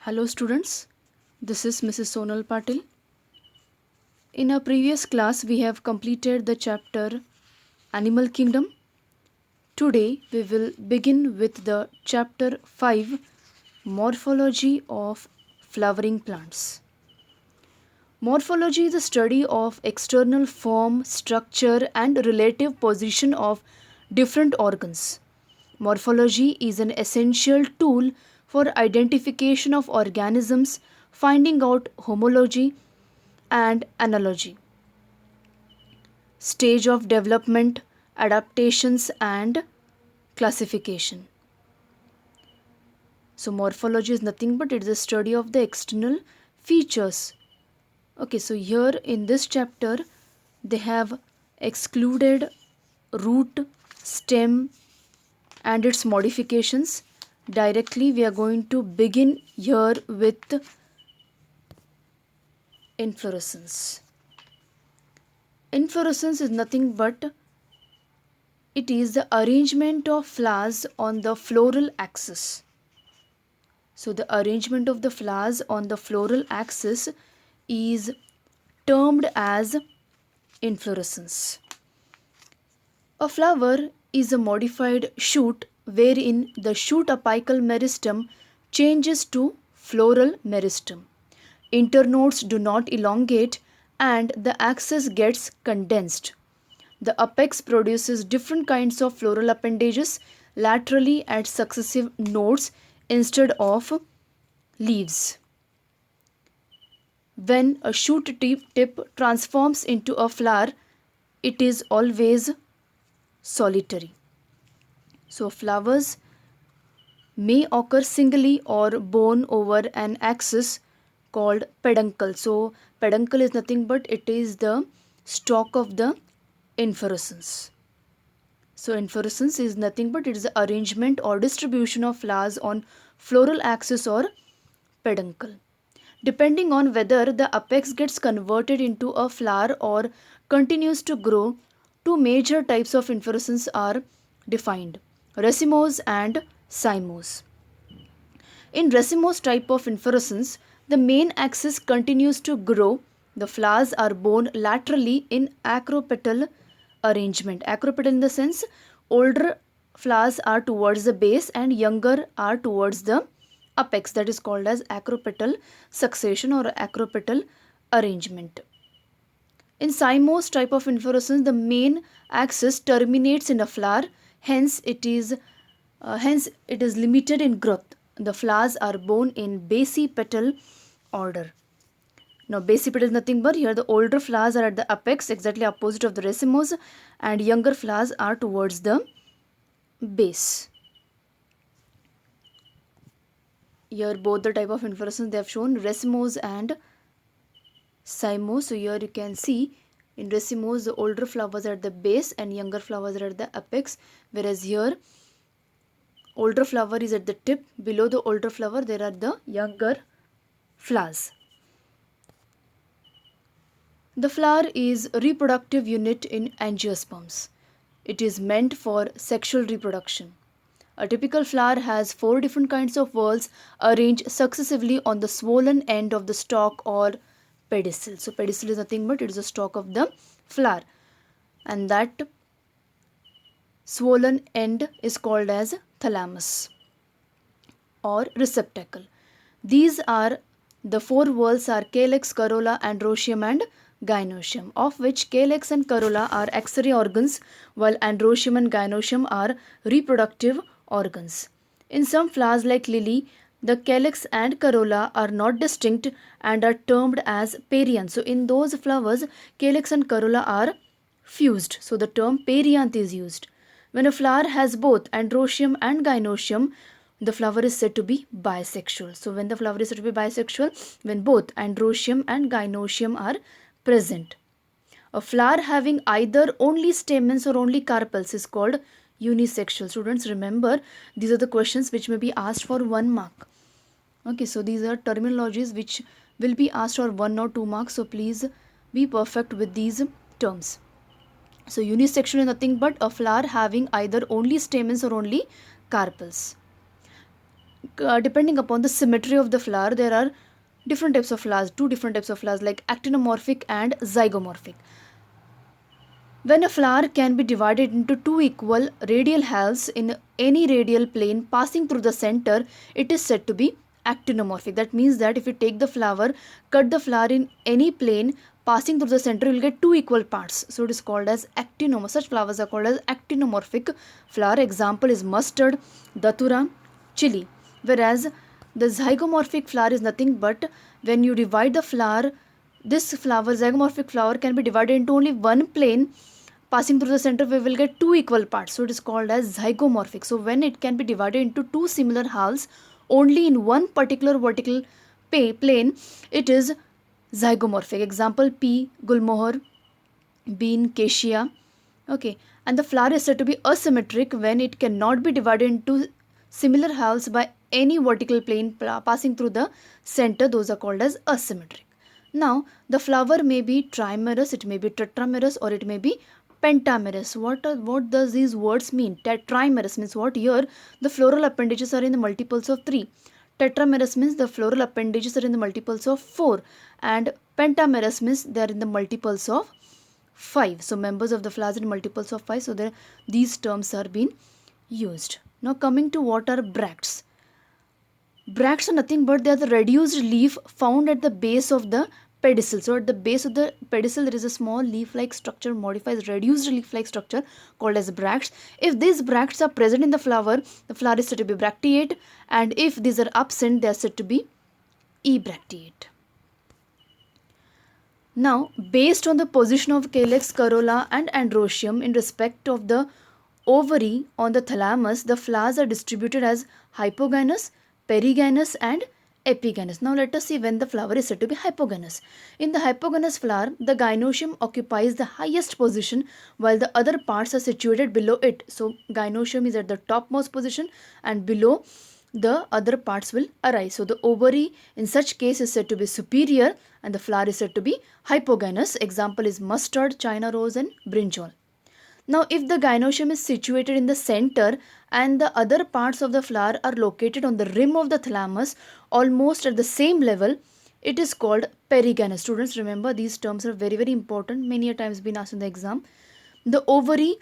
Hello students, this is Mrs. Sonal Patil. In our previous class we have completed the chapter Animal Kingdom. Today we will begin with the chapter 5 Morphology of Flowering Plants. Morphology is the study of external form, structure and relative position of different organs. Morphology is an essential tool for identification of organisms, finding out homology and analogy, stage of development, adaptations and classification. So morphology is nothing but it is a study of the external features. Okay, so here in this chapter they have excluded root, stem and its modifications. Directly we are going to begin here with inflorescence. Inflorescence is nothing but it is the arrangement of flowers on the floral axis. So the arrangement of the flowers on the floral axis is termed as inflorescence. A flower is a modified shoot wherein the shoot apical meristem changes to floral meristem. Internodes do not elongate and the axis gets condensed. The apex produces different kinds of floral appendages laterally at successive nodes instead of leaves. When a shoot tip transforms into a flower, it is always solitary. So flowers may occur singly or borne over an axis called peduncle. So peduncle is nothing but it is the stalk of the inflorescence. So inflorescence is nothing but it is the arrangement or distribution of flowers on floral axis or peduncle. Depending on whether the apex gets converted into a flower or continues to grow, two major types of inflorescence are defined: racemose and cymose. In racemose type of inflorescence, the main axis continues to grow. The flowers are borne laterally in acropetal arrangement. Acropetal in the sense older flowers are towards the base and younger are towards the apex. That is called as acropetal succession or acropetal arrangement. In cymose type of inflorescence, the main axis terminates in a flower, hence it is limited in growth. The flowers are borne in basipetal order. Now basipetal is nothing but here the older flowers are at the apex, exactly opposite of the racemose, and younger flowers are towards the base. Here both the type of inflorescence they have shown, racemose and cymose. So here you can see in racemose the older flowers are at the base and younger flowers are at the apex, whereas here older flower is at the tip. Below the older flower there are the younger flowers. The flower is a reproductive unit in angiosperms. It is meant for sexual reproduction. A typical flower has 4 different kinds of whorls arranged successively on the swollen end of the stalk or pedicel. So pedicel is nothing but it is the stalk of the flower, and that swollen end is called as thalamus or receptacle. These are the 4 whorls are calyx, corolla, androecium and gynoecium, of which calyx and corolla are accessory organs while androecium and gynoecium are reproductive organs. In some flowers like lily, the calyx and corolla are not distinct and are termed as perianth. So in those flowers, calyx and corolla are fused. So the term perianth is used. When a flower has both androecium and gynoecium, the flower is said to be bisexual. So when the flower is said to be bisexual, when both androecium and gynoecium are present. A flower having either only stamens or only carpels is called unisexual. Students, remember these are the questions which may be asked for 1 mark. Okay, so these are terminologies which will be asked for 1 or 2 marks. So please be perfect with these terms. So unisexual is nothing but a flower having either only stamens or only carpels. depending upon the symmetry of the flower, there are different types of flowers, two different types of flowers, like actinomorphic and zygomorphic. When a flower can be divided into two equal radial halves in any radial plane passing through the center, it is said to be actinomorphic. That means that if you take the flower, cut the flower in any plane passing through the center, you will get two equal parts. So it is called as actinomorphic. Such flowers are called as actinomorphic flower. Example is mustard, datura, chili. Whereas the zygomorphic flower is nothing but when you divide the flower, this flower, zygomorphic flower, can be divided into only one plane passing through the center, we will get two equal parts. So it is called as zygomorphic. So when it can be divided into two similar halves only in one particular vertical plane, it is zygomorphic. Example, pea, gulmohar, bean, cassia. Okay, and the flower is said to be asymmetric when it cannot be divided into similar halves by any vertical plane passing through the center. Those are called as asymmetric. Now, the flower may be trimerous, it may be tetramerous, or it may be pentamerous. What does these words mean? Trimerous means what? Here, the floral appendages are in the multiples of 3. Tetramerous means the floral appendages are in the multiples of 4. And pentamerous means they are in the multiples of 5. So, members of the flowers in multiples of 5. So, these terms are being used. Now, coming to what are bracts. Bracts are nothing but they are the reduced leaf found at the base of the pedicel. So at the base of the pedicel there is a small leaf-like structure, modified reduced leaf-like structure called as bracts. If these bracts are present in the flower is said to be bracteate, and if these are absent, they are said to be ebracteate. Now, based on the position of calyx, corolla and androecium in respect of the ovary on the thalamus, the flowers are distributed as hypogynous, perigynous and epigynous. Now let us see when the flower is said to be hypogynous. In the hypogynous flower, the gynoecium occupies the highest position while the other parts are situated below it. So gynoecium is at the topmost position and below the other parts will arise. So the ovary in such case is said to be superior and the flower is said to be hypogynous. Example is mustard, china rose and brinjal. Now, if the gynoecium is situated in the center and the other parts of the flower are located on the rim of the thalamus almost at the same level, it is called perigynous. Students, remember these terms are very, very important. Many a times been asked in the exam. The ovary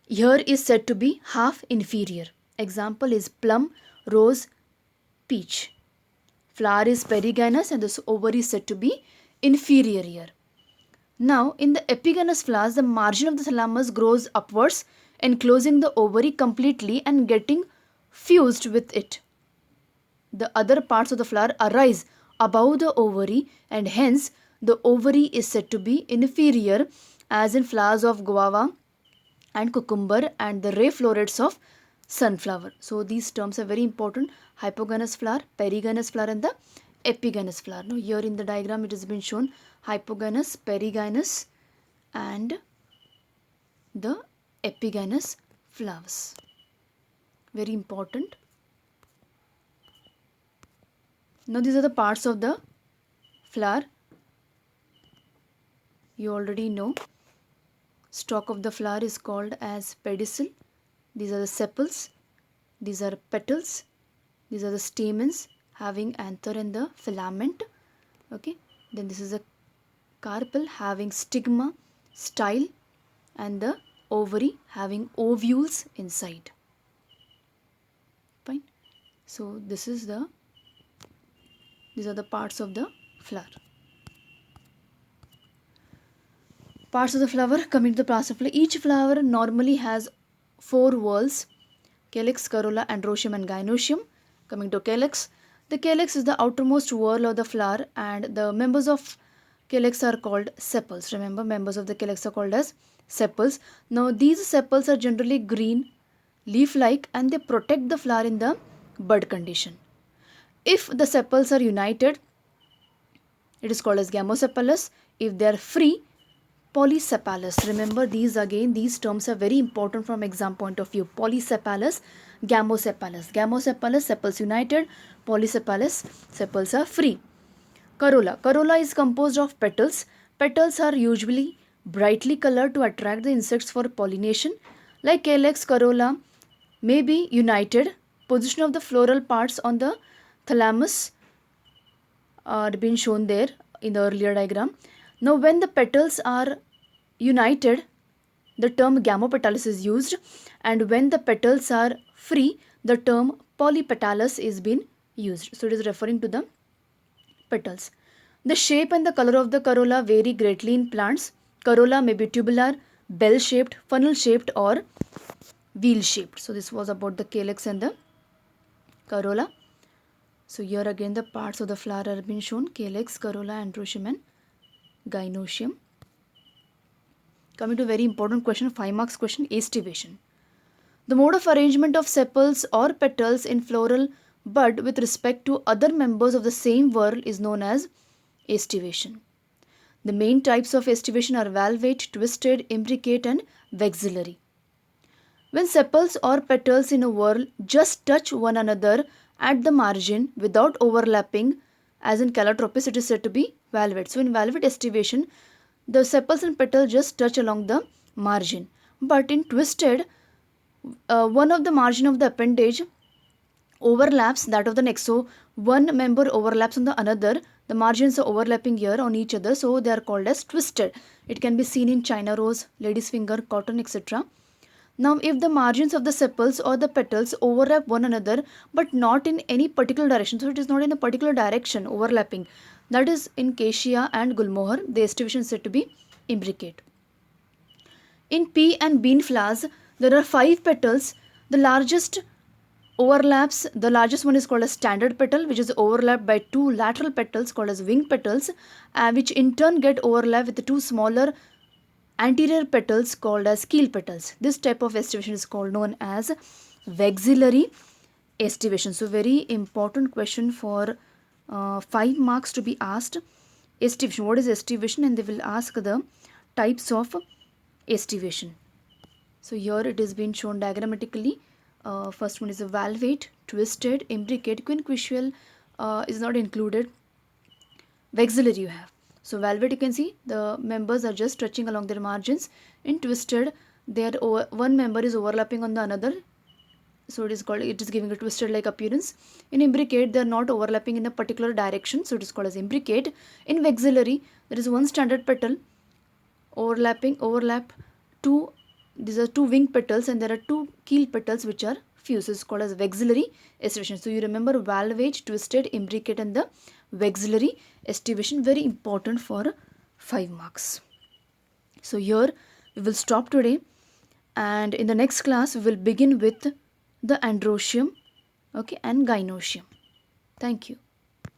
here is said to be half inferior. Example is plum, rose, peach. Flower is perigynous and the ovary is said to be inferior here. Now, in the epigynous flowers, the margin of the thalamus grows upwards, enclosing the ovary completely and getting fused with it. The other parts of the flower arise above the ovary and hence the ovary is said to be inferior, as in flowers of guava and cucumber and the ray florets of sunflower. So, these terms are very important. Hypogynous flower, perigynous flower and the epigynous flower. Now, here in the diagram it has been shown hypogynous, perigynous and the epigynous flowers. Very important. Now these are the parts of the flower. You already know. Stalk of the flower is called as pedicel. These are the sepals. These are petals. These are the stamens having anther and the filament. Okay. Then this is a carpel having stigma, style and the ovary having ovules inside. Fine. So these are the parts of the flower. Parts of the flower. Coming to the parts of flower. Each flower normally has 4 whorls: calyx, corolla, androecium and gynoecium. Coming to calyx. The calyx is the outermost whorl of the flower and the members of calyx are called sepals. Remember, members of the calyx are called as sepals. Now these sepals are generally green, leaf-like and they protect the flower in the bud condition. If the sepals are united, it is called as gamosepalous. If they are free, polysepalous. Remember these terms are very important from exam point of view. Polysepalous, gamosepalous. Gamosepalous, sepals united. Polysepalous, sepals are free. Corolla. Corolla is composed of petals. Petals are usually brightly colored to attract the insects for pollination. Like calyx, corolla may be united position of the floral parts on the thalamus are been shown there in the earlier diagram. Now when the petals are united, the term gamopetalis is used, and when the petals are free, the term polypetalous is being used. So it is referring to the petals. The shape and the color of the corolla vary greatly in plants. Corolla may be tubular, bell-shaped, funnel-shaped, or wheel-shaped. So this was about the calyx and the corolla. So here again the parts of the flower have been shown: calyx, corolla, androecium, and gynoecium. Coming to a very important question, 5 marks question, estivation. The mode of arrangement of sepals or petals in floral bud with respect to other members of the same whorl is known as estivation. The main types of estivation are valvate, twisted, imbricate, and vexillary. When sepals or petals in a whorl just touch one another at the margin without overlapping, as in calotropis, it is said to be valvate. So in valvate estivation, the sepals and petals just touch along the margin. But in twisted, one of the margin of the appendage overlaps that of the next. So one member overlaps on the another. The margins are overlapping here on each other, so they are called as twisted. It can be seen in China rose, lady's finger, cotton, etc. Now, if the margins of the sepals or the petals overlap one another but not in any particular direction, so it is not in a particular direction overlapping, that is in Cassia and Gulmohar, the estivation is said to be imbricate. In pea and bean flowers, there are 5 petals. The largest overlaps, the largest one is called a standard petal, which is overlapped by 2 lateral petals called as wing petals, which in turn get overlapped with the 2 smaller anterior petals called as keel petals. This type of estivation is called known as vexillary estivation. So very important question for 5 marks to be asked. Estivation, what is estivation? And they will ask the types of estivation. So here it has been shown diagrammatically. First one is a valvate, twisted, imbricate, quinquissual is not included. Vexillary you have. So valvate, you can see the members are just stretching along their margins. In twisted, one member is overlapping on the another. So it is giving a twisted like appearance. In imbricate, they are not overlapping in a particular direction. So it is called as imbricate. In vexillary, there is one standard petal overlap two. These are 2 wing petals, and there are 2 keel petals which are fused. It's called as vexillary estivation. So you remember valvate, twisted, imbricate, and the vexillary estivation, very important for 5 marks. So here we will stop today, and in the next class we will begin with the androecium, okay, and gynoecium. Thank you.